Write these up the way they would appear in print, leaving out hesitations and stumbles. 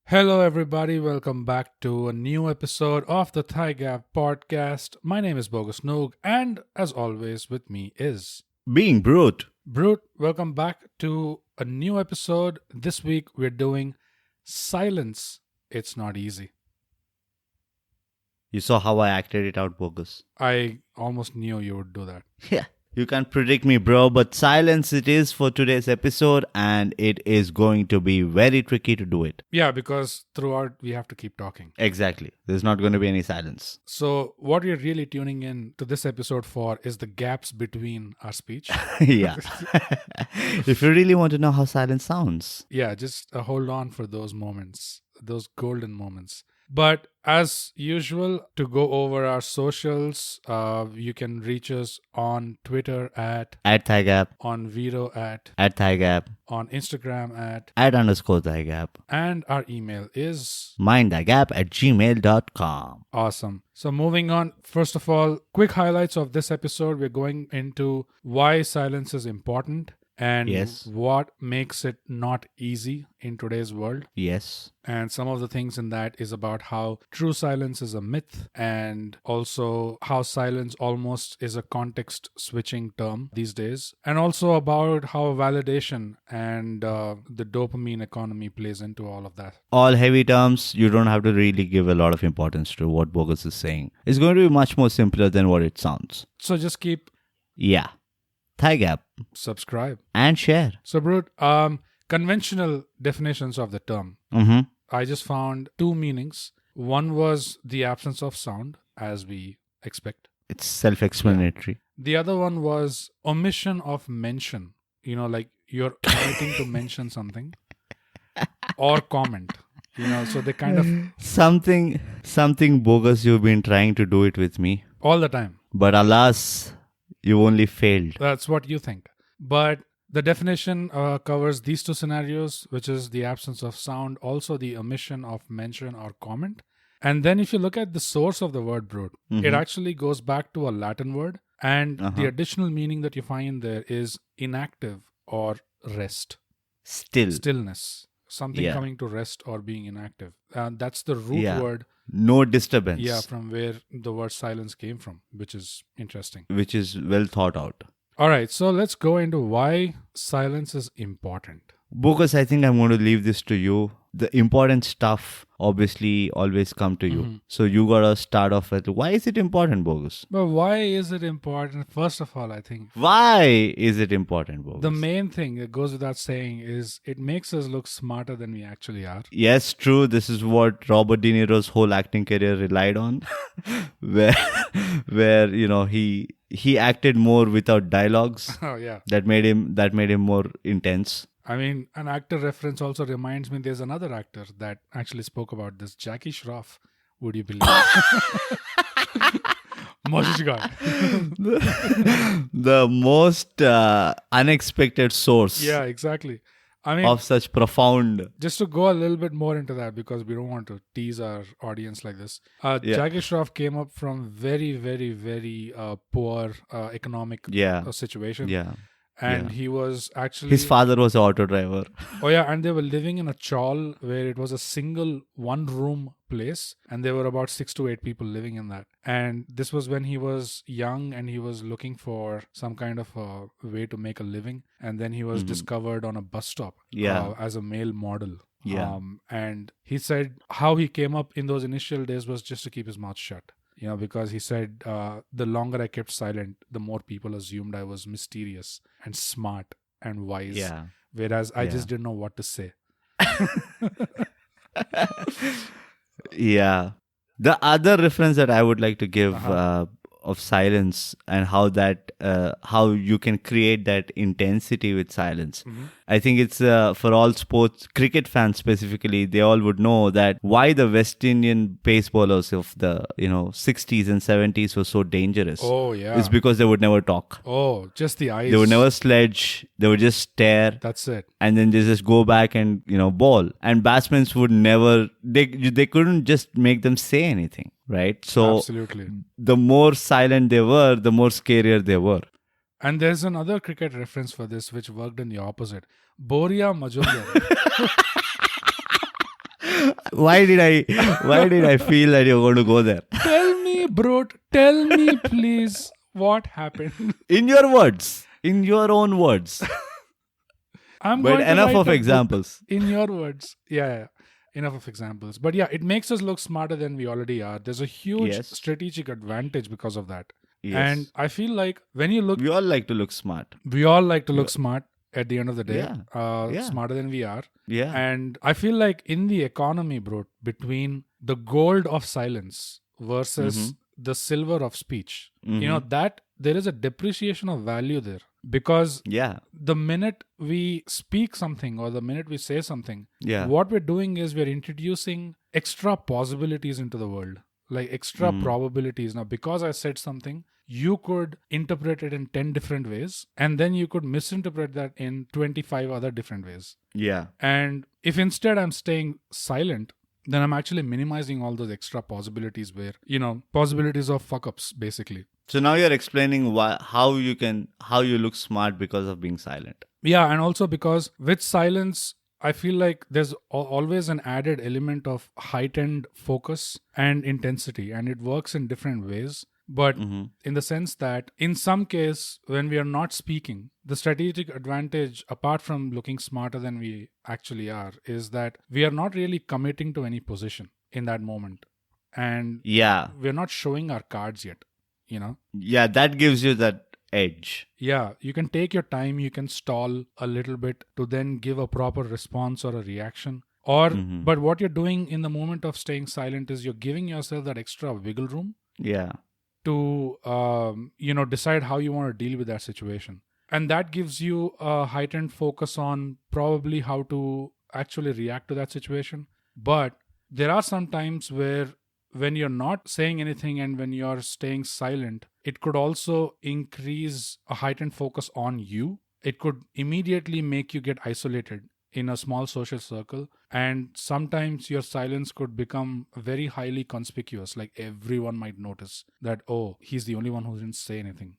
Hello, everybody. Welcome back to a new episode of the ThyGap podcast. My name is Bogus Noog, and as always, with me is Being brute. Brute. Welcome back to a new episode. This week, we're doing Silence. It's Not Easy. You saw how I acted it out, bogus. I almost knew you would do that. Yeah. You can't predict me, bro, but silence it is for today's episode, and it is going to be very tricky to do it. Yeah, because throughout, we have to keep talking. Exactly. There's not going to be any silence. So, what you're really tuning in to this episode for is the gaps between our speech. Yeah. If you really want to know how silence sounds. Yeah, just hold on for those moments, those golden moments. But as usual, to go over our socials, you can reach us on Twitter at ThyGap, on Vero at ThyGap, on Instagram at @_ThyGap, and our email is mindthygap@gmail.com. awesome. So moving on, first of all, quick highlights of this episode. We're going into why silence is important and Yes. what makes it not easy in today's world. Yes. And some of the things in that is about how true silence is a myth, and also how silence almost is a context switching term these days, and also about how validation and the dopamine economy plays into all of that. All heavy terms, you don't have to really give a lot of importance to what Bogus is saying. It's going to be much more simpler than what it sounds. So just keep Yeah. ThyGap subscribe. and share. So Brute, conventional definitions of the term. Mm-hmm. I just found two meanings. One was the absence of sound, as we expect. It's self-explanatory. The other one was omission of mention. You know, like you're omitting to mention something or comment. You know, so they kind of Something bogus you've been trying to do it with me. all the time. But alas, you only failed. That's what you think. But the definition covers these two scenarios, which is the absence of sound, also the omission of mention or comment. And then if you look at the source of the word brute, it actually goes back to a Latin word. And the additional meaning that you find there is inactive or rest. Stillness. Something coming to rest or being inactive. That's the root word. No disturbance. Yeah, from where the word silence came from, which is interesting. Which is well thought out. All right, so let's go into why silence is important. Bogus, I think I'm going to leave this to you. The important stuff obviously always come to you. So you got to start off with, why is it important, Bogus? But why is it important? First of all, I think Why is it important, Bogus? the main thing that goes without saying is it makes us look smarter than we actually are. Yes, true. This is what Robert De Niro's whole acting career relied on, where you know he acted more without dialogues. Oh, yeah. That made him more intense. I mean, an actor reference also reminds me there's another actor that actually spoke about this, Jackie Shroff. Would you believe? Most God. The most unexpected source Yeah, exactly. I mean, of such profound. just to go a little bit more into that, because we don't want to tease our audience like this. Jackie Shroff came up from very, very, very poor economic situation. Yeah. And he was actually... His father was an auto driver. Oh, yeah. And they were living in a chawl where it was a single one-room place. And there were about 6 to 8 people living in that. And this was when he was young and he was looking for some kind of a way to make a living. And then he was discovered on a bus stop as a male model. Yeah. And he said how he came up in those initial days was just to keep his mouth shut. You know, because he said, the longer I kept silent, the more people assumed I was mysterious and smart and wise. Yeah. Whereas I just didn't know what to say. Yeah. The other reference that I would like to give of silence and how you can create that intensity with silence. I think it's for all sports, cricket fans specifically, they all would know that why the West Indian pace bowlers of the 60s and 70s were so dangerous. Oh, yeah. It's because they would never talk. Oh, just the eyes. They would never sledge. They would just stare. That's it. And then they just go back and bowl. And batsmen would never. They couldn't just make them say anything, right? So absolutely, the more silent they were, the more scarier they were. And there's another cricket reference for this which worked in the opposite. Boria Majumdar. why did I feel that you're going to go there? Tell me, bro. Tell me, please, what happened? In your words, in your own words. I'm But going to enough write of a book examples. in your words. Yeah. Enough of examples. But yeah, it makes us look smarter than we already are. There's a huge Yes. strategic advantage because of that. Yes. And I feel like when you look, We all like to look smart. we all like to look smart at the end of the day. Yeah. Smarter than we are. Yeah. And I feel like in the economy, bro, between the gold of silence versus the silver of speech, that there is a depreciation of value there. Because Yeah. the minute we speak something or the minute we say something, Yeah. what we're doing is we're introducing extra possibilities into the world, like extra probabilities. Now, because I said something, you could interpret it in 10 different ways, and then you could misinterpret that in 25 other different ways. Yeah. And if instead I'm staying silent, then I'm actually minimizing all those extra possibilities where, possibilities of fuck ups, basically. So now you're explaining how you look smart because of being silent. Yeah, and also because with silence, I feel like there's always an added element of heightened focus and intensity, and it works in different ways. But in the sense that in some case, when we are not speaking, the strategic advantage, apart from looking smarter than we actually are, is that we are not really committing to any position in that moment. And we're not showing our cards yet, Yeah, that gives you that edge. Yeah, you can take your time, you can stall a little bit to then give a proper response or a reaction. But what you're doing in the moment of staying silent is you're giving yourself that extra wiggle room Yeah. to decide how you want to deal with that situation. And that gives you a heightened focus on probably how to actually react to that situation. But there are some times where when you're not saying anything and when you're staying silent, it could also increase a heightened focus on you. It could immediately make you get isolated in a small social circle. And sometimes your silence could become very highly conspicuous. Like everyone might notice that, oh, he's the only one who didn't say anything.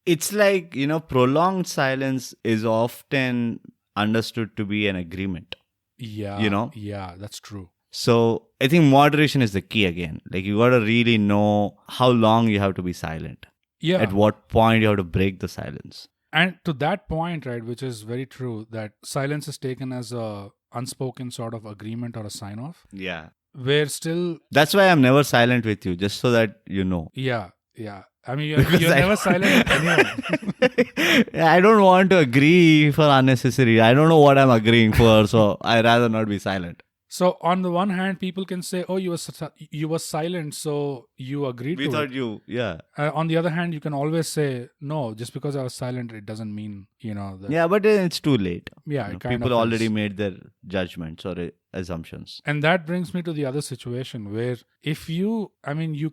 It's like, prolonged silence is often understood to be an agreement. Yeah. Yeah, that's true. So I think moderation is the key again. Like you got to really know how long you have to be silent. Yeah. At what point you have to break the silence. And to that point, right, which is very true, that silence is taken as a unspoken sort of agreement or a sign off. Yeah. Where still... That's why I'm never silent with you, just so that you know. Yeah. I mean, you're never silent with anyone. I don't want to agree for unnecessary. I don't know what I'm agreeing for, so I'd rather not be silent. So on the one hand, people can say, "Oh, you were silent, so you agreed to it." We thought you, yeah. On the other hand, you can always say, "No, just because I was silent, it doesn't mean that." Yeah, but then it's too late. Yeah, people already made their judgments or assumptions. And that brings me to the other situation where if you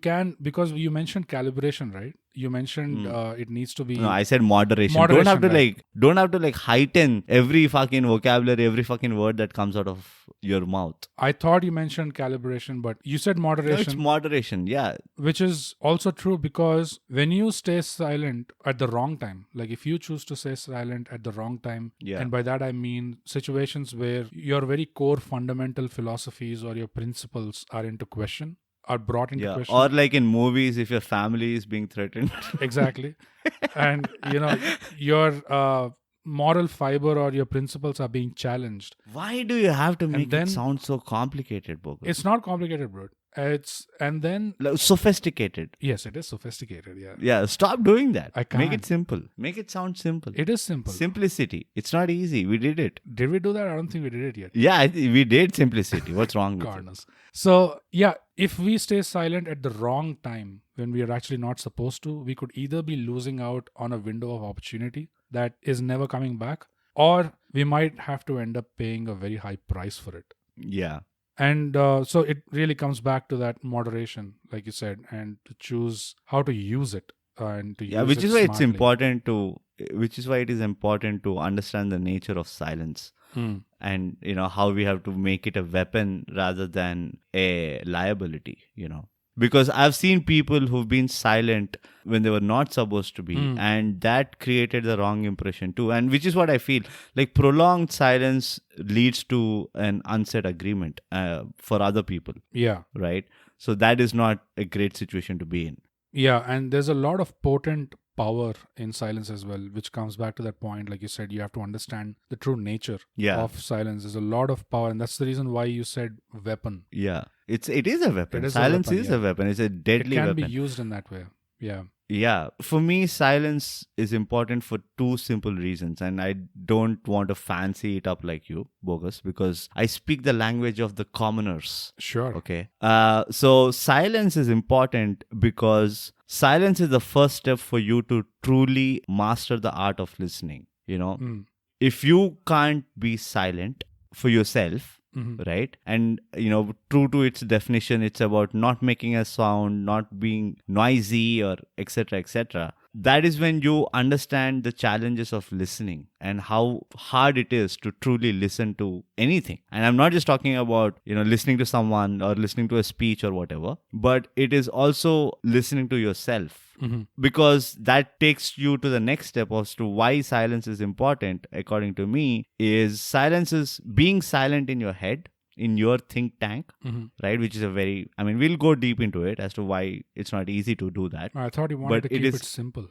can, because you mentioned calibration, right? You mentioned it needs to be... No, I said moderation. Don't have to heighten every fucking vocabulary, every fucking word that comes out of your mouth. I thought you mentioned calibration, but you said moderation. No, it's moderation, yeah. Which is also true because when you stay silent at the wrong time, like if you choose to stay silent at the wrong time, and by that I mean situations where your very core fundamental philosophies or your principles are brought into question. Or like in movies, if your family is being threatened. Exactly. And your moral fiber or your principles are being challenged. Why do you have to make it sound so complicated, Bogus? It's not complicated, bro. Sophisticated. Yes, it is sophisticated. Yeah, stop doing that. I can't. Make it simple. Make it sound simple. It is simple. Simplicity. It's not easy. We did it. Did we do that? I don't think we did it yet. Yeah, we did simplicity. What's wrong with it? So, if we stay silent at the wrong time when we are actually not supposed to, we could either be losing out on a window of opportunity that is never coming back, or we might have to end up paying a very high price for it. Yeah. And so it really comes back to that moderation, like you said, and to choose how to use it and to use it which is why smartly. it is important to understand the nature of silence. And how we have to make it a weapon rather than a liability, Because I've seen people who've been silent when they were not supposed to be, and that created the wrong impression too. And which is what I feel like prolonged silence leads to an unsaid agreement for other people. Yeah. Right. So that is not a great situation to be in. Yeah, and there's a lot of potent power in silence as well, which comes back to that point. Like you said, you have to understand the true nature of silence. There's a lot of power, and that's the reason why you said weapon. Yeah, it is a weapon. It is Silence a weapon, is a weapon. It's a deadly weapon. It can weapon. be used in that way. Yeah. Yeah, for me, silence is important for two simple reasons. And I don't want to fancy it up like you, Bogus, because I speak the language of the commoners. Sure. Okay. So silence is important because silence is the first step for you to truly master the art of listening. You know, if you can't be silent for yourself, right? And, true to its definition, it's about not making a sound, not being noisy or etc., etc. That is when you understand the challenges of listening and how hard it is to truly listen to anything. And I'm not just talking about, listening to someone or listening to a speech or whatever, but it is also listening to yourself. Because that takes you to the next step as to why silence is important, according to me, is silence is being silent in your head, in your think tank, right? Which is we'll go deep into it as to why it's not easy to do that. I thought you wanted to keep it simple.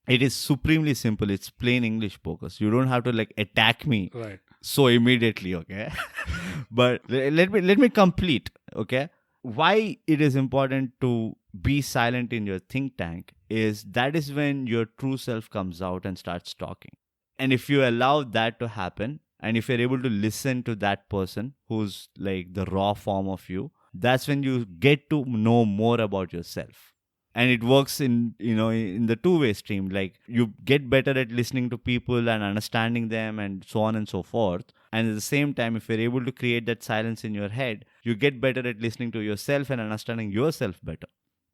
It is supremely simple. It's plain English, Focus. You don't have to attack me so immediately, okay? But let me complete, okay? Why it is important to be silent in your think tank is that is when your true self comes out and starts talking. And if you allow that to happen, and if you're able to listen to that person who's like the raw form of you, that's when you get to know more about yourself. And it works in the two-way stream. Like you get better at listening to people and understanding them and so on and so forth. And at the same time, if you're able to create that silence in your head, you get better at listening to yourself and understanding yourself better.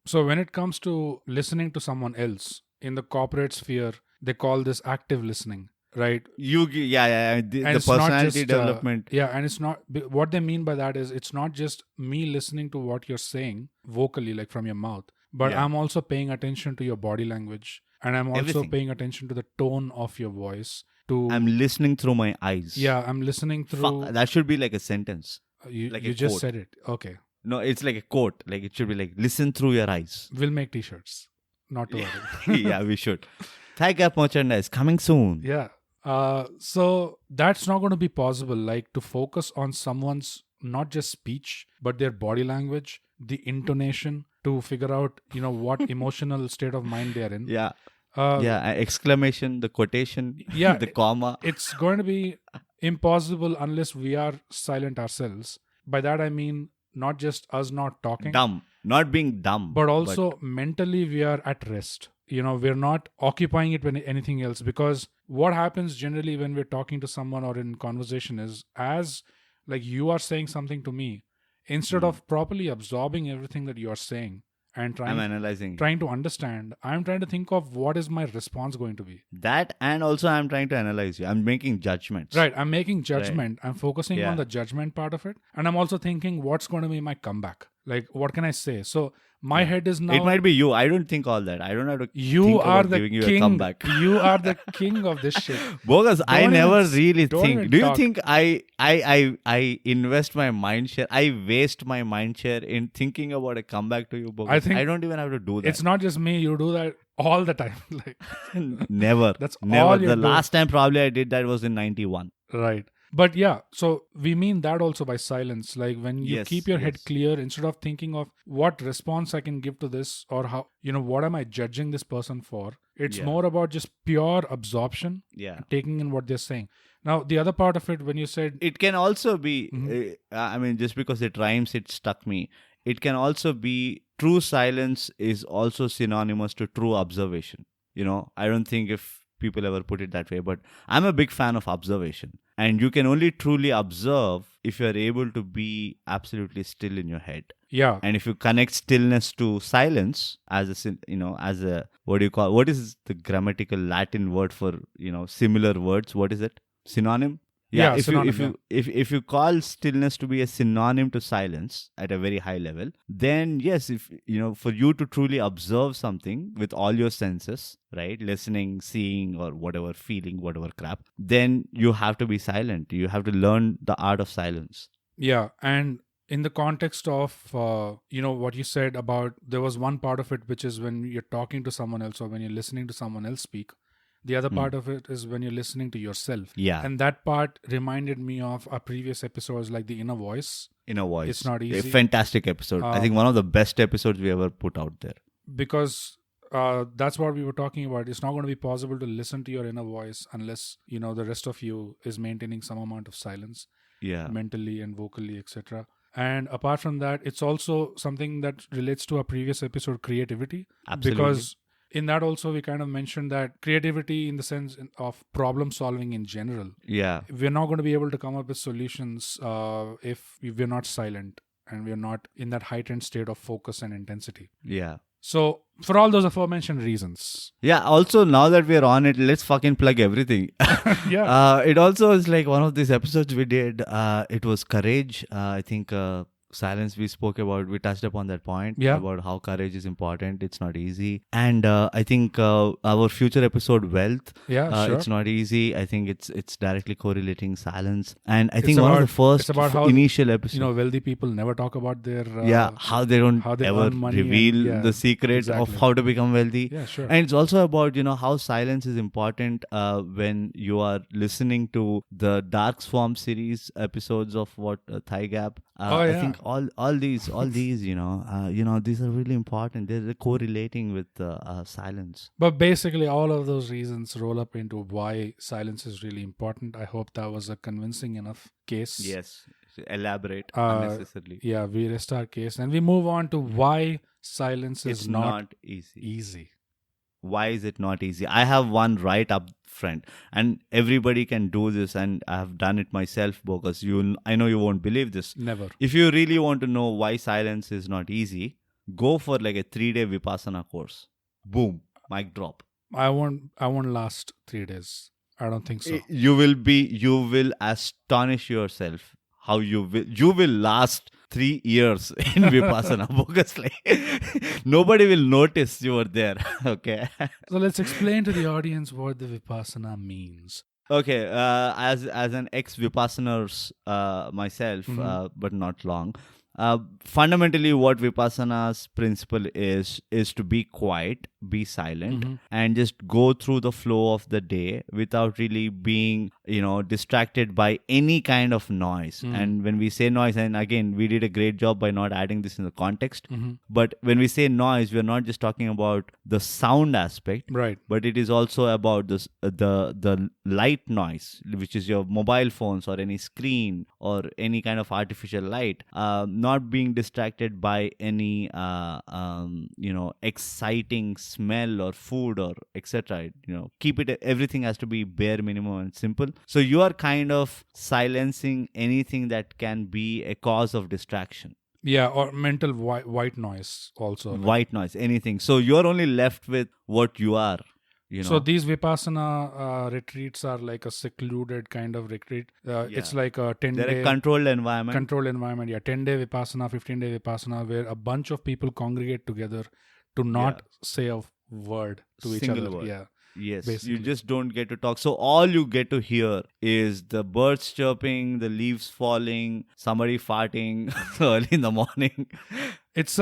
So when it comes to listening to someone else in the corporate sphere, they call this active listening, right? The personality development. And it's not, what they mean by that is it's not just me listening to what you're saying vocally, like from your mouth, but I'm also paying attention to your body language, and I'm also paying attention to the tone of your voice. I'm listening through my eyes. Yeah, I'm listening through. That should be like a sentence. You just said it. Okay. No, it's like a quote. Like it should be like, listen through your eyes. We'll make t-shirts. Not to worry. Yeah, we should. ThyGap merchandise coming soon. Yeah. So that's not going to be possible. Like to focus on someone's not just speech, but their body language, the intonation, to figure out, what emotional state of mind they're in. Yeah. Exclamation, the quotation, the comma. It's going to be impossible unless we are silent ourselves. By that I mean not just us not talking. Not being dumb. But also mentally we are at rest. We're not occupying it with anything else. Because what happens generally when we're talking to someone or in conversation is, as like you are saying something to me, instead of properly absorbing everything that you are saying and I'm analyzing, trying to understand, I'm trying to think of what is my response going to be. That, and also I'm trying to analyze you. I'm making judgments. Right. I'm making judgment. Right. I'm focusing on the judgment part of it. And I'm also thinking what's going to be my comeback. Like, what can I say? So my head is now... It might be you. I don't think all that. I don't have to you are the giving you king. A comeback. You are the king of this shit. Bogus, I never really think. Do you think I invest my mind share? I waste my mind share in thinking about a comeback to you, Bogus? I don't even have to do that. It's not just me. You do that all the time. Like never. That's never. All you The do. last time probably I did that was in 91. Right. But yeah, so we mean that also by silence. Like when you keep your head clear, instead of thinking of what response I can give to this or how, what am I judging this person for? It's more about just pure absorption, taking in what they're saying. Now, the other part of it, when you said... It can also be, just because it rhymes, it stuck me. It can also be true silence is also synonymous to true observation. I don't think if people ever put it that way, but I'm a big fan of observation. And you can only truly observe if you're able to be absolutely still in your head. Yeah. And if you connect stillness to silence as what is the grammatical Latin word for, similar words? What is it? Synonym? Yeah, synonym, if you call stillness to be a synonym to silence at a very high level, then yes, if for you to truly observe something with all your senses, right, listening, seeing, or whatever, feeling, whatever crap, then you have to be silent. You have to learn the art of silence. Yeah, and in the context of what you said about, there was one part of it which is when you're talking to someone else or when you're listening to someone else speak. The other part of it is when you're listening to yourself. Yeah. And that part reminded me of our previous episodes, like the inner voice. Inner voice. It's not easy. A fantastic episode. I think one of the best episodes we ever put out there. Because that's what we were talking about. It's not going to be possible to listen to your inner voice unless the rest of you is maintaining some amount of silence, mentally and vocally, etc. And apart from that, it's also something that relates to our previous episode, creativity. Absolutely. Because in that also we kind of mentioned that creativity in the sense of problem solving in general. Yeah. We're not going to be able to come up with solutions if we're not silent and we're not in that heightened state of focus and intensity. Yeah. So for all those aforementioned reasons. Yeah. Also, now that we're on it, let's fucking plug everything. Yeah. It also is like one of these episodes we did. It was courage. I think silence we spoke about. We touched upon that point about how courage is important. It's not easy. And I think our future episode, wealth. Yeah, sure. It's not easy. I think it's directly correlating silence. And I think one of the first initial episodes. Wealthy people never talk about their how they don't ever reveal the secret of how to become wealthy. Yeah, sure. And it's also about how silence is important when you are listening to the Dark Swarm series episodes of ThyGap. I think all these these are really important. They're correlating with silence. But basically all of those reasons roll up into why silence is really important. I hope that was a convincing enough case. Yes. Elaborate unnecessarily. Yeah, we rest our case and we move on to why silence is not easy. Why is it not easy? I have one right up front, and everybody can do this, and I have done it myself, because I know you won't believe this. Never. If you really want to know why silence is not easy, go for like a 3-day Vipassana course. Boom, mic drop. I won't last 3 days. I don't think so. You will astonish yourself how you will last 3 years in Vipassana, because nobody will notice you were there. Okay. So let's explain to the audience what the Vipassana means. Okay, as an ex-Vipassaner myself, but not long. Fundamentally, what Vipassana's principle is to be quiet, be silent, and just go through the flow of the day without really being, distracted by any kind of noise. And when we say noise, and again, we did a great job by not adding this in the context. But when we say noise, we're not just talking about the sound aspect, right? But it is also about this the light noise, which is your mobile phones or any screen or any kind of artificial light. Not being distracted by any exciting smell or food or etc. Keep it, everything has to be bare minimum and simple. So you are kind of silencing anything that can be a cause of distraction. Yeah, or mental white noise also. White noise, anything. So you're only left with what you are. So these Vipassana retreats are like a secluded kind of retreat. It's like a 10-day... They're a controlled environment. Controlled environment, yeah. 10-day Vipassana, 15-day Vipassana, where a bunch of people congregate together to not say a word to each other. Word. Yeah. Yes, basically. You just don't get to talk. So all you get to hear is the birds chirping, the leaves falling, somebody farting early in the morning. It's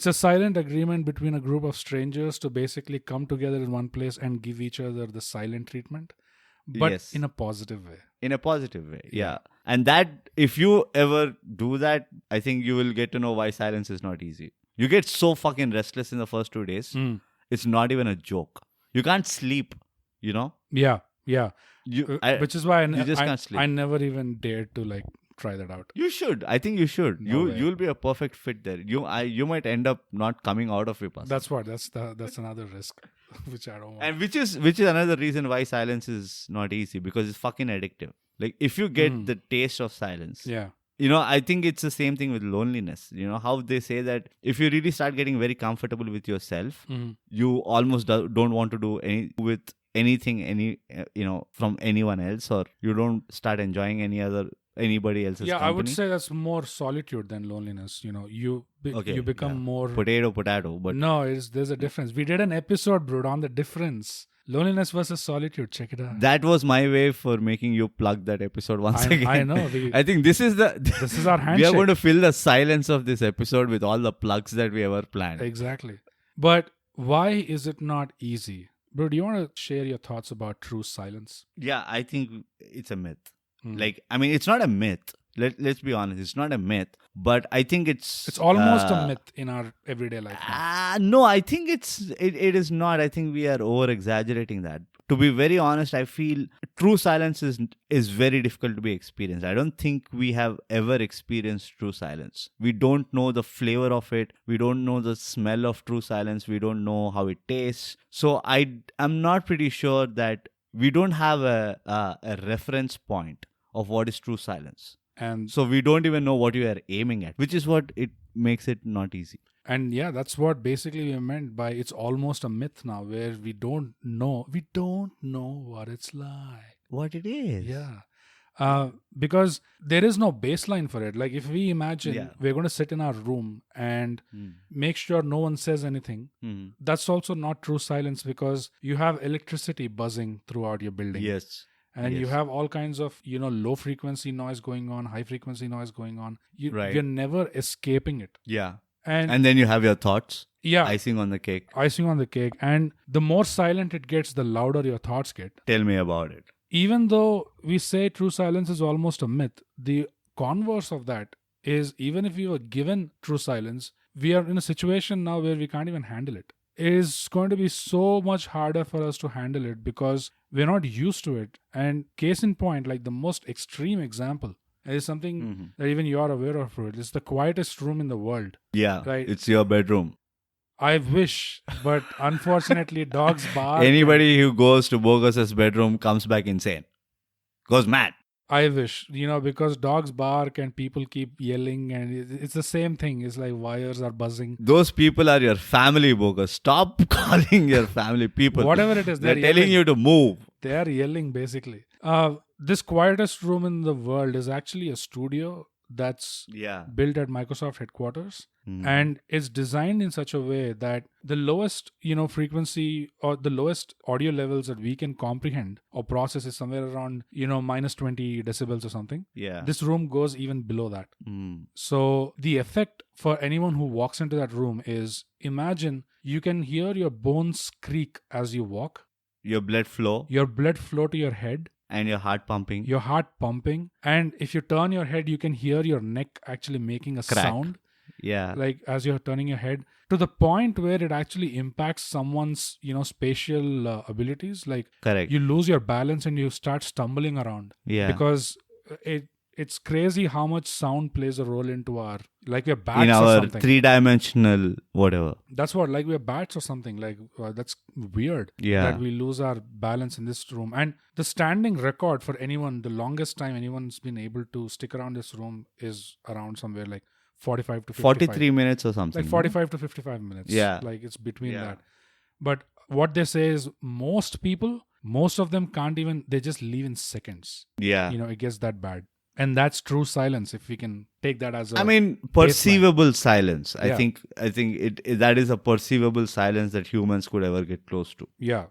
a silent agreement between a group of strangers to basically come together in one place and give each other the silent treatment, but in a positive way. In a positive way, yeah. And that, if you ever do that, I think you will get to know why silence is not easy. You get so fucking restless in the first 2 days. It's not even a joke. You can't sleep, Yeah. Which is why you just can't sleep. I never even dared to try that out. You should. I think you should. You'll be a perfect fit there. You might end up not coming out of Vipassana. That's another risk, which I don't want. And which is another reason why silence is not easy, because it's fucking addictive. Like if you get the taste of silence, I think it's the same thing with loneliness. How they say that if you really start getting very comfortable with yourself, you almost don't want to do anything from anyone else, or you don't start enjoying anybody else's Yeah, company? I would say that's more solitude than loneliness. You become more potato, but no, there's a difference. We did an episode, bro, on the difference. Loneliness versus solitude. Check it out. that was my way for making you plug that episode once again. I know. I think this is our handshake. We are going to fill the silence of this episode with all the plugs that we ever planned. Exactly. But why is it not easy? Bro, do you want to share your thoughts about true silence? Yeah, I think it's a myth. It's not a myth. Let's be honest, it's not a myth, but I think it's almost a myth in our everyday life now. No, I think it is not. I think we are over exaggerating that. To be very honest, I feel true silence is very difficult to be experienced. I don't think we have ever experienced true silence. We don't know the flavor of it. We don't know the smell of true silence. We don't know how it tastes. So I'm not pretty sure that we don't have a reference point of what is true silence. And so we don't even know what you are aiming at, which is what it makes it not easy. And yeah, that's what basically we meant by it's almost a myth now, where we don't know what it's like. What it is. Yeah. Because there is no baseline for it. Like if we imagine we're going to sit in our room and make sure no one says anything, that's also not true silence, because you have electricity buzzing throughout your building. Yes. And you have all kinds of, low frequency noise going on, high frequency noise going on. You're never escaping it. Yeah. And then you have your thoughts. Yeah. Icing on the cake. And the more silent it gets, the louder your thoughts get. Tell me about it. Even though we say true silence is almost a myth, the converse of that is, even if we were given true silence, we are in a situation now where we can't even handle it. It is going to be so much harder for us to handle it because we're not used to it. And case in point, like the most extreme example is something that even you are aware of. It's the quietest room in the world. Yeah, right? It's your bedroom. I wish, but unfortunately, dogs bark. Anybody who goes to Bogus's bedroom comes back insane. Goes mad. I wish, because dogs bark and people keep yelling, and it's the same thing. It's like wires are buzzing. Those people are your family, Bogus. Stop calling your family people. Whatever it is, they're telling you to move. They are yelling, basically. This quietest room in the world is actually a studio that's built at Microsoft headquarters. And it's designed in such a way that the lowest, frequency or the lowest audio levels that we can comprehend or process is somewhere around, minus 20 decibels or something. Yeah. This room goes even below that. So the effect for anyone who walks into that room is, imagine you can hear your bones creak as you walk. Your blood flow to your head. And your heart pumping. And if you turn your head, you can hear your neck actually making a sound. Yeah. Like as you're turning your head, to the point where it actually impacts someone's, spatial abilities. Like correct. You lose your balance and you start stumbling around. Yeah. Because it's crazy how much sound plays a role into our, like we're bats in or our something. Three-dimensional whatever. That's what, like we're bats or something. Like that's weird. Yeah. That we lose our balance in this room. And the standing record for anyone, the longest time anyone's been able to stick around this room is around somewhere like 45 to 55. 43 minutes or something. Like 45 to 55 minutes. Yeah. Like it's between that. But what they say is most of them can't even, they just leave in seconds. Yeah. It gets that bad. And that's true silence, if we can take that as a perceivable silence. Yeah. I think it that is a perceivable silence that humans could ever get close to. Yeah.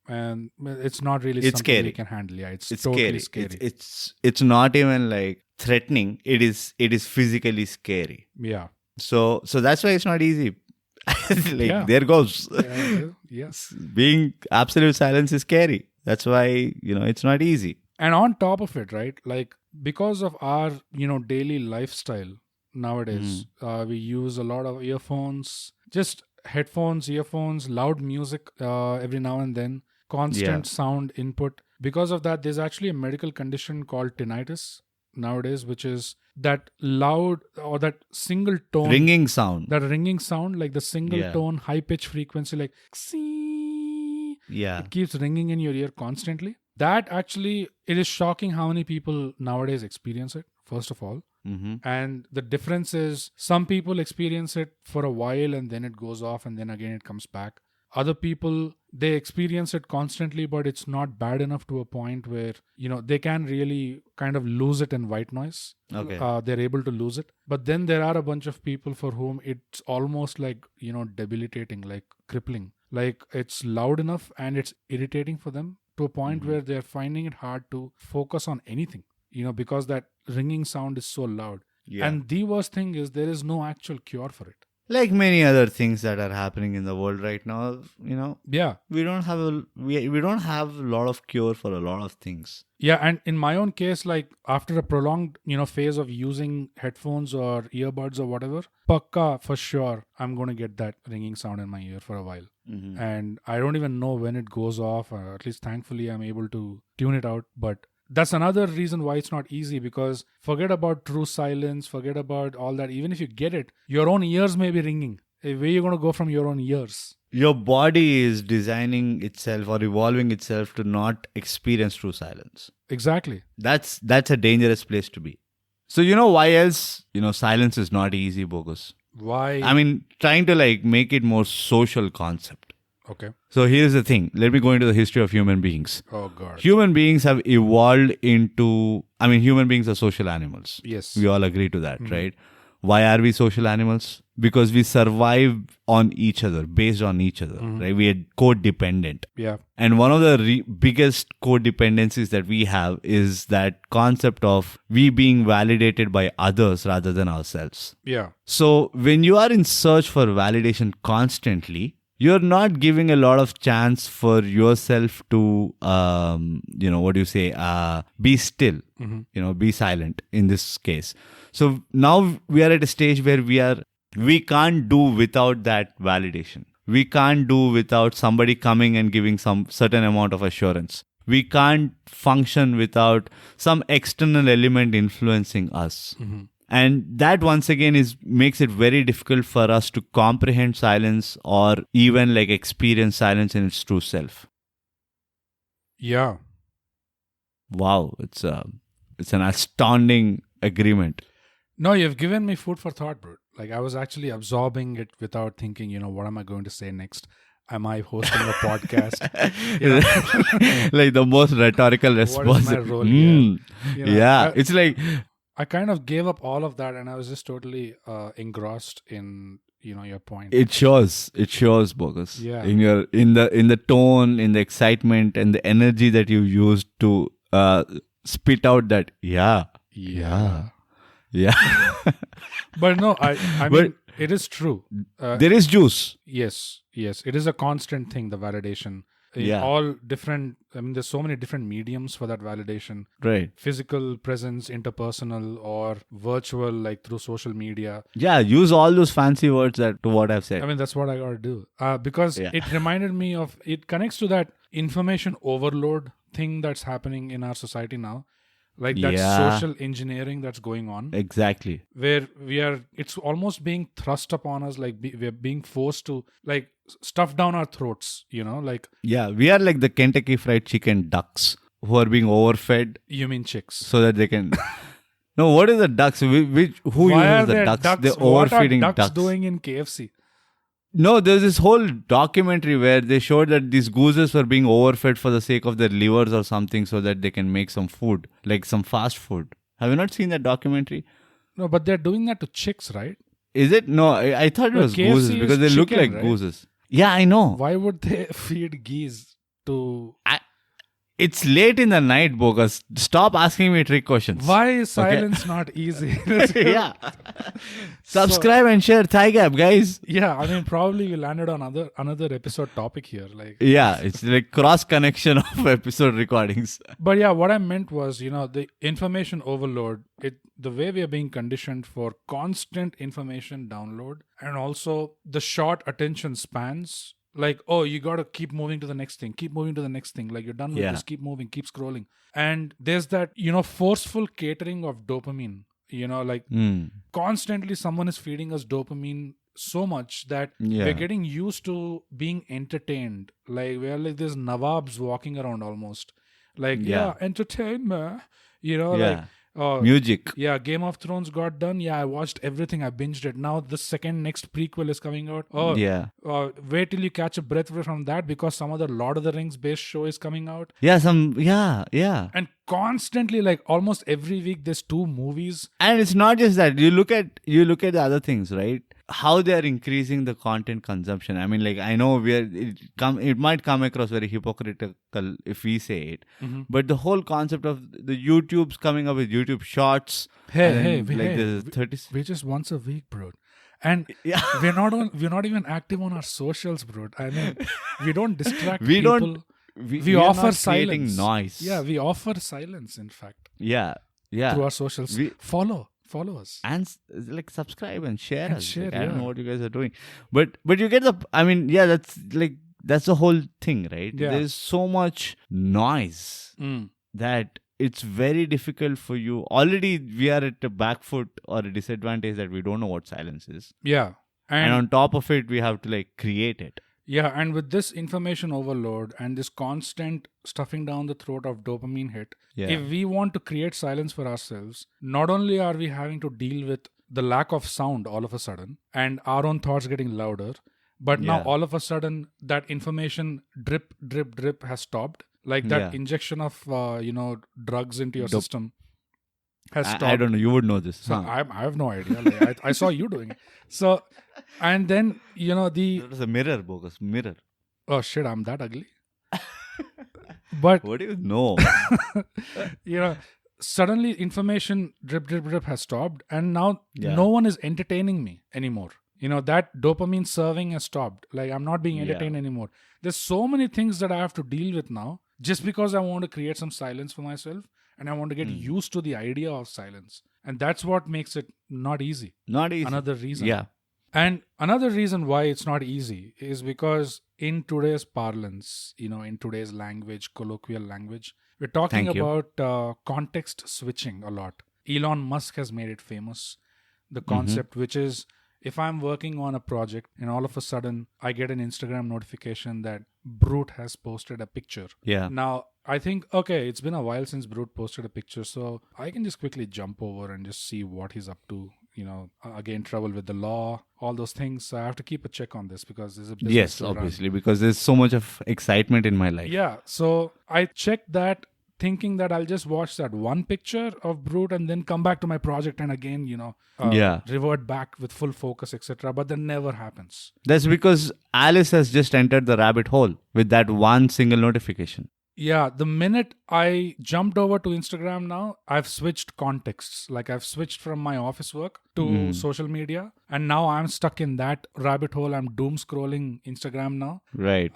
And it's not really something scary. we can handle. Yeah, it's totally scary. It's not even like threatening. It is Yeah. physically scary. So that's why it's not easy. There goes. Yes. Being absolute silence is scary. That's why, it's not easy. And on top of it, right, like because of our, daily lifestyle nowadays, we use a lot of earphones, just headphones, earphones, loud music every now and then, constant sound input. Because of that, there's actually a medical condition called tinnitus nowadays, which is that loud or that single tone. Ringing sound. That ringing sound, like the single tone, high pitch frequency, like it keeps ringing in your ear constantly. That actually, it is shocking how many people nowadays experience it, first of all. And the difference is some people experience it for a while and then it goes off and then again it comes back. Other people they experience it constantly, but it's not bad enough to a point where, they can really kind of lose it in white noise. Okay. They're able to lose it. But then there are a bunch of people for whom it's almost like, debilitating, like crippling. Like it's loud enough and it's irritating for them to a point where they're finding it hard to focus on anything, because that ringing sound is so loud. Yeah. And the worst thing is there is no actual cure for it. Like many other things that are happening in the world right now, Yeah. we don't have we don't have a lot of cure for a lot of things. Yeah, and in my own case, like after a prolonged, phase of using headphones or earbuds or whatever, pakka for sure, I'm going to get that ringing sound in my ear for a while. Mm-hmm. And I don't even know when it goes off, or at least thankfully I'm able to tune it out. But that's another reason why it's not easy, because forget about true silence, forget about all that. Even if you get it, your own ears may be ringing. Where are you going to go from your own ears? Your body is designing itself or evolving itself to not experience true silence. Exactly. That's a dangerous place to be. So why else, silence is not easy, Bogus. Why? I mean, trying to like make it more social concept. Okay. So here's the thing. Let me go into the history of human beings. Oh God. Human beings have evolved into, human beings are social animals. Yes. We all agree to that, right? Why are we social animals? Because we survive on each other, based on each other, right? We are codependent. Yeah. And one of the biggest codependencies that we have is that concept of we being validated by others rather than ourselves. Yeah. So when you are in search for validation constantly, you're not giving a lot of chance for yourself to, be still, be silent in this case. So now we are at a stage where we can't do without that validation. We can't do without somebody coming and giving some certain amount of assurance. We can't function without some external element influencing us. And that once again makes it very difficult for us to comprehend silence or even like experience silence in its true self. Yeah. Wow, it's an astounding agreement. No, you've given me food for thought, bro. Like I was actually absorbing it without thinking, what am I going to say next? Am I hosting a podcast? Like the most rhetorical response. What is my role here? Yeah, it's like I kind of gave up all of that, and I was just totally engrossed in your point. It shows, Bogus. Yeah. In the tone, in the excitement, and the energy that you used to spit out that yeah. But no, I mean it is true. There is juice. Yes, it is a constant thing. The validation. Yeah. All different. I mean, there's so many different mediums for that validation. Right. Physical presence, interpersonal, or virtual, like through social media. Yeah, use all those fancy words to what I've said. I mean, that's what I gotta do. Because it reminded me of, it connects to that information overload thing that's happening in our society now. Like that social engineering that's going on. Exactly. Where it's almost being thrust upon us, like we're being forced to like stuff down our throats, like. Yeah, we are like the Kentucky Fried Chicken ducks who are being overfed. You mean chicks? So that they can... No, what is the ducks? Who Why uses the ducks? They're overfeeding what are ducks ducks. doing in KFC? No, there's this whole documentary where they showed that these gooses were being overfed for the sake of their livers or something so that they can make some food, like some fast food. Have you not seen that documentary? No, but they're doing that to chicks, right? Is it? No, I thought it was KFC gooses because they look chicken, like right? gooses. Yeah, I know. Why would they feed geese to... It's late in the night, Bogus. Stop asking me trick questions. Why is silence not easy? Yeah. Subscribe and share ThyGap, guys. Yeah, I mean, probably we landed on another episode topic here. Like, yeah, it's like cross connection of episode recordings. But yeah, what I meant was, the information overload, the way we are being conditioned for constant information download, and also the short attention spans. Like, oh, you got to keep moving to the next thing. Like, you're done with this. Keep moving. Keep scrolling. And there's that, forceful catering of dopamine. Like constantly someone is feeding us dopamine so much that we're getting used to being entertained. Like, we're like these nawabs walking around almost. Like, entertain me. Like, Music. Yeah, Game of Thrones got done. Yeah, I watched everything. I binged it. Now the next prequel is coming out. Oh, Yeah. Wait till you catch a breath from that, because some other Lord of the Rings based show is coming out. Yeah. And constantly, like almost every week, there's 2 movies. And it's not just that. You look at the other things, right? How they are increasing the content consumption. I mean, like, I know it might come across very hypocritical if we say it, but the whole concept of the YouTube's coming up with YouTube Shorts. We're just once a week, bro. And we're not even active on our socials, bro. I mean, we don't distract people. We offer silence. Noise. Yeah, we offer silence, in fact. Yeah. Through our socials. Follow us. And like subscribe and share us. Share, I don't know what you guys are doing. But you get that's the whole thing, right? Yeah. There's so much noise that it's very difficult for you. Already we are at a back foot or a disadvantage that we don't know what silence is. Yeah. And on top of it, we have to like create it. Yeah, and with this information overload and this constant stuffing down the throat of dopamine hit, if we want to create silence for ourselves, not only are we having to deal with the lack of sound all of a sudden and our own thoughts getting louder, but now all of a sudden that information drip has stopped. Like that injection of drugs into your system has stopped. I don't know. You would know this. So I have no idea. Like, I saw you doing it. So, and then, It was a mirror, bogus. Mirror. Oh shit, I'm that ugly. But what do you know? Suddenly information drip has stopped, and now no one is entertaining me anymore. That dopamine serving has stopped. Like, I'm not being entertained anymore. There's so many things that I have to deal with now, just because I want to create some silence for myself, and I want to get used to the idea of silence. And that's what makes it not easy. Not easy. Another reason. Yeah. And another reason why it's not easy is because in today's parlance, in today's language, colloquial language, we're talking about context switching a lot. Elon Musk has made it famous. The concept, which is, if I'm working on a project and all of a sudden I get an Instagram notification that Brute has posted a picture. Yeah. Now, I think, okay, it's been a while since Brute posted a picture, so I can just quickly jump over and just see what he's up to. Again, trouble with the law, all those things. So I have to keep a check on this because there's a business. Yes, obviously, because there's so much of excitement in my life. Yeah. So I checked that, thinking that I'll just watch that one picture of Brute and then come back to my project and again, revert back with full focus, etc. But that never happens. That's because Alice has just entered the rabbit hole with that one single notification. Yeah, the minute I jumped over to Instagram now, I've switched contexts. Like, I've switched from my office work to social media. And now I'm stuck in that rabbit hole. I'm doom scrolling Instagram now. Right.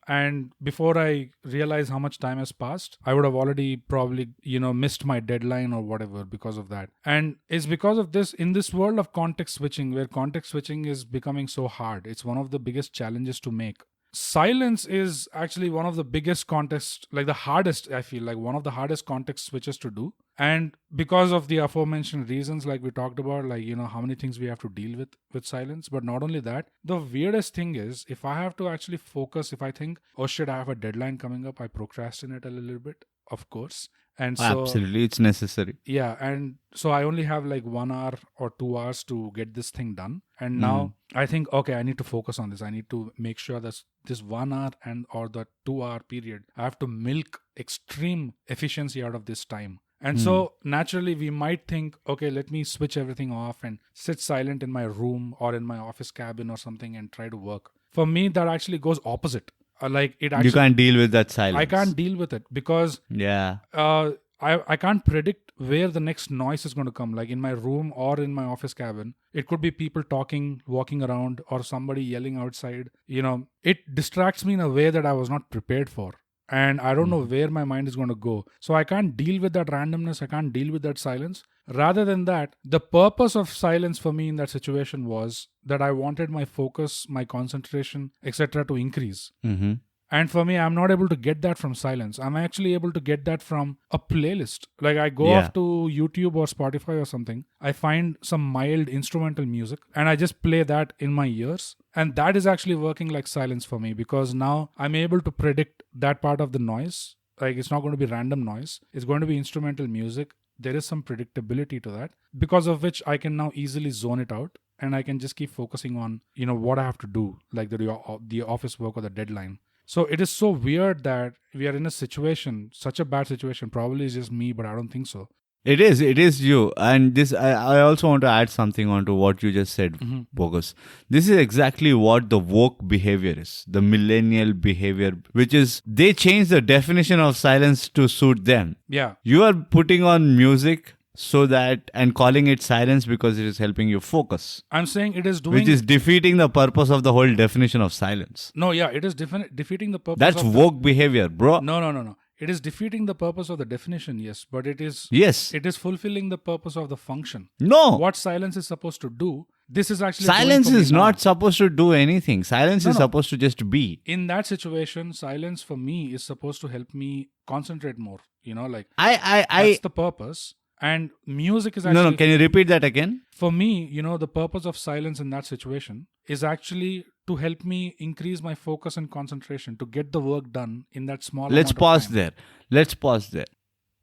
And before I realize how much time has passed, I would have already probably, missed my deadline or whatever because of that. And it's because of this, in this world of context switching, where context switching is becoming so hard, it's one of the biggest challenges to make. Silence is actually one of the biggest context, like the hardest, I feel like one of the hardest context switches to do. And because of the aforementioned reasons, like we talked about, like, how many things we have to deal with silence. But not only that, the weirdest thing is, if I have to actually focus, if I think, oh shit, I have a deadline coming up, I procrastinate a little bit, of course. And so, absolutely, it's necessary. Yeah, and so I only have like 1 hour or 2 hours to get this thing done. And now I think, okay, I need to focus on this. I need to make sure that this 1 hour or the 2 hour period, I have to milk extreme efficiency out of this time. And so naturally we might think, okay, let me switch everything off and sit silent in my room or in my office cabin or something and try to work. For me, that actually goes opposite. Like, it actually, you can't deal with that silence. I can't deal with it because I can't predict where the next noise is going to come. Like, in my room or in my office cabin, it could be people talking, walking around, or somebody yelling outside. It distracts me in a way that I was not prepared for. And I don't know where my mind is going to go. So I can't deal with that randomness. I can't deal with that silence. Rather than that, the purpose of silence for me in that situation was that I wanted my focus, my concentration, etc. to increase. Mm-hmm. And for me, I'm not able to get that from silence. I'm actually able to get that from a playlist. Like, I go off to YouTube or Spotify or something. I find some mild instrumental music and I just play that in my ears. And that is actually working like silence for me, because now I'm able to predict that part of the noise. Like, it's not going to be random noise. It's going to be instrumental music. there is some predictability to that, because of which I can now easily zone it out and I can just keep focusing on, what I have to do, like the office work or the deadline. So it is so weird that we are in a situation, such a bad situation. Probably it's just me, but I don't think so. It is you. And this, I also want to add something onto what you just said, Bogus. This is exactly what the woke behavior is, the millennial behavior, which is they change the definition of silence to suit them. Yeah. You are putting on music so that, and calling it silence because it is helping you focus. I'm saying it is doing... Which is defeating the purpose of the whole definition of silence. No, yeah, it is defeating the purpose That's of... woke behavior, bro. No. It is defeating the purpose of the definition, yes. But it is... Yes. It is fulfilling the purpose of the function. No. What silence is supposed to do, this is actually... Silence is not supposed to do anything. Silence is supposed to just be. In that situation, silence for me is supposed to help me concentrate more. Like... That's the purpose. And music is actually... No, can you repeat that again? For me, the purpose of silence in that situation is actually to help me increase my focus and concentration, to get the work done in that small Let's amount of pause time. there. Let's pause there.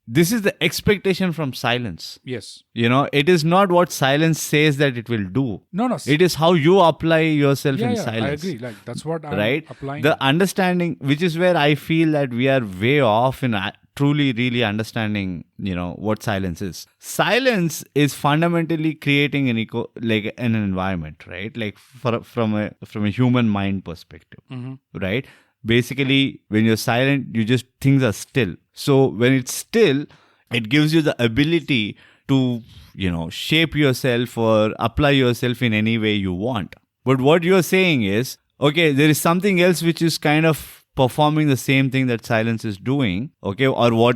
This is the expectation from silence. Yes. It is not what silence says that it will do. No. It is how you apply yourself in silence. I agree. Like, that's what I'm applying. The understanding, which is where I feel that we are way off in truly, really understanding, what silence is. Silence is fundamentally creating an environment, right? Like from a human mind perspective, right? Basically, when you're silent, things are still. So when it's still, it gives you the ability to, shape yourself or apply yourself in any way you want. But what you're saying is, okay, there is something else which is kind of performing the same thing that silence is doing, okay, or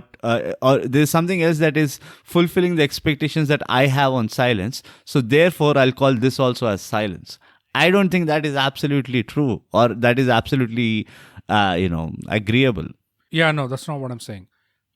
there's something else that is fulfilling the expectations that I have on silence. So therefore, I'll call this also as silence. I don't think that is absolutely true, or that is absolutely, agreeable. Yeah, no, that's not what I'm saying.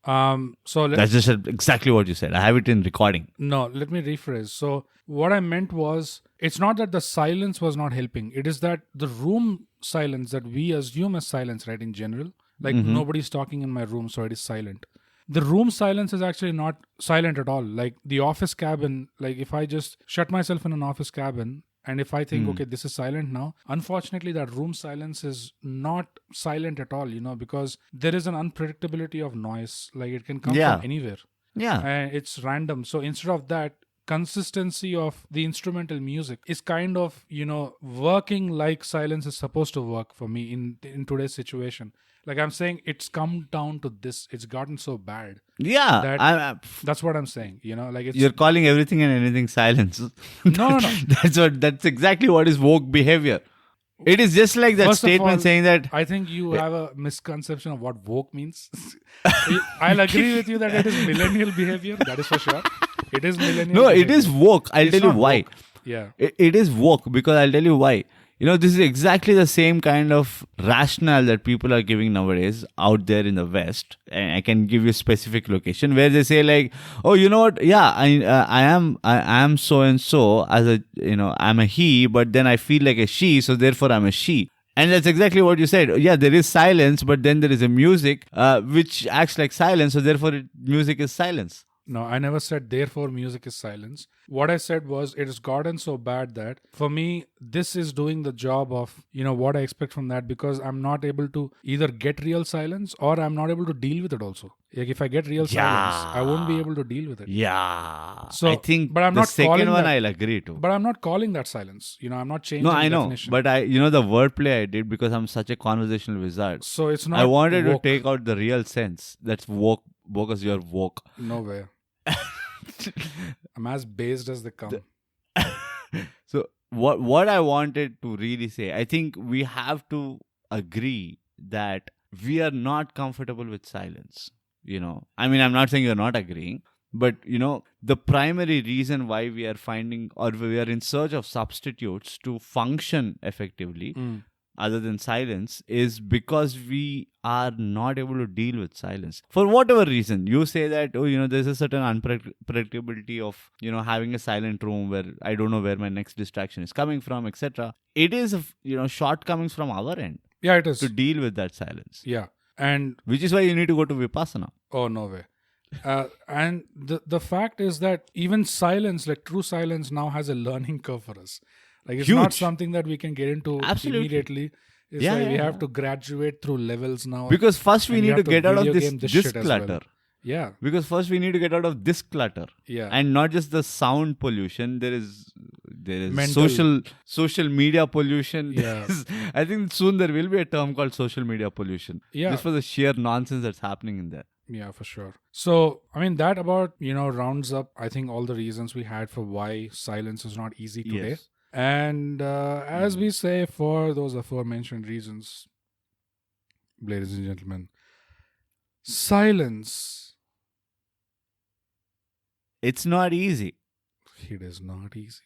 That's just exactly what you said. I have it in recording. No, let me rephrase. So what I meant was, it's not that the silence was not helping. It is that the room silence that we assume as silence, right, in general, like nobody's talking in my room, so it is silent. The room silence is actually not silent at all. Like the office cabin, like if I just shut myself in an office cabin, and if I think, okay, this is silent now, unfortunately, that room silence is not silent at all, because there is an unpredictability of noise. Like it can come from anywhere. Yeah. And it's random. So instead of that, consistency of the instrumental music is kind of, working like silence is supposed to work for me in today's situation. Like I'm saying, it's come down to this. It's gotten so bad. Yeah. That's what I'm saying. Like you're calling everything and anything silence. No. That's exactly what is woke behavior. It is just like that First statement saying that... I think you have a misconception of what woke means. I'll agree with you that it is millennial behavior. That is for sure. It is millennial No, behavior. it is woke. I'll tell you why. Woke. Yeah. It is woke because I'll tell you why. This is exactly the same kind of rationale that people are giving nowadays out there in the West. And I can give you a specific location where they say like, oh, you know what? Yeah, I am so and so as a, I'm a he, but then I feel like a she, so therefore I'm a she. And that's exactly what you said. Yeah, there is silence, but then there is a music which acts like silence, so therefore music is silence. No, I never said therefore music is silence. What I said was it has gotten so bad that for me, this is doing the job of, what I expect from that, because I'm not able to either get real silence or I'm not able to deal with it also. Like if I get real silence, I won't be able to deal with it. Yeah. So, I think but I'm the not second calling one that, I'll agree to. But I'm not calling that silence. I'm not changing No, I the know. definition. But the wordplay I did because I'm such a conversational wizard. So it's not I wanted woke. to take out the real sense. That's woke because you're woke. No way. I'm as based as they come. So what I wanted to really say, I think we have to agree that we are not comfortable with silence. I mean, I'm not saying you're not agreeing, but the primary reason why we are finding or we are in search of substitutes to function effectively other than silence is because we are not able to deal with silence for whatever reason. You say that, there's a certain unpredictability of, having a silent room where I don't know where my next distraction is coming from, etc. It is, shortcomings from our end. Yeah, it is. To deal with that silence. Yeah. And which is why you need to go to Vipassana. Oh, no way. And the fact is that even silence, like true silence, now has a learning curve for us. Like it's not Huge. something that we can get into Absolutely. immediately. It's Yeah, like yeah, we have yeah. to graduate through levels now. Because first we and you need to have get out of video this game this this shit as well. clutter. Yeah, Because first we need to get out of this clutter. yeah. And not just the sound pollution, there is Mental. social media pollution. Yeah. I think soon there will be a term called social media pollution. Yeah. Just for the sheer nonsense that's happening in there. Yeah, for sure. So, I mean, that about, rounds up, I think, all the reasons we had for why silence is not easy today. Yes. And as we say, for those aforementioned reasons, ladies and gentlemen, silence, It's not easy. it is not easy.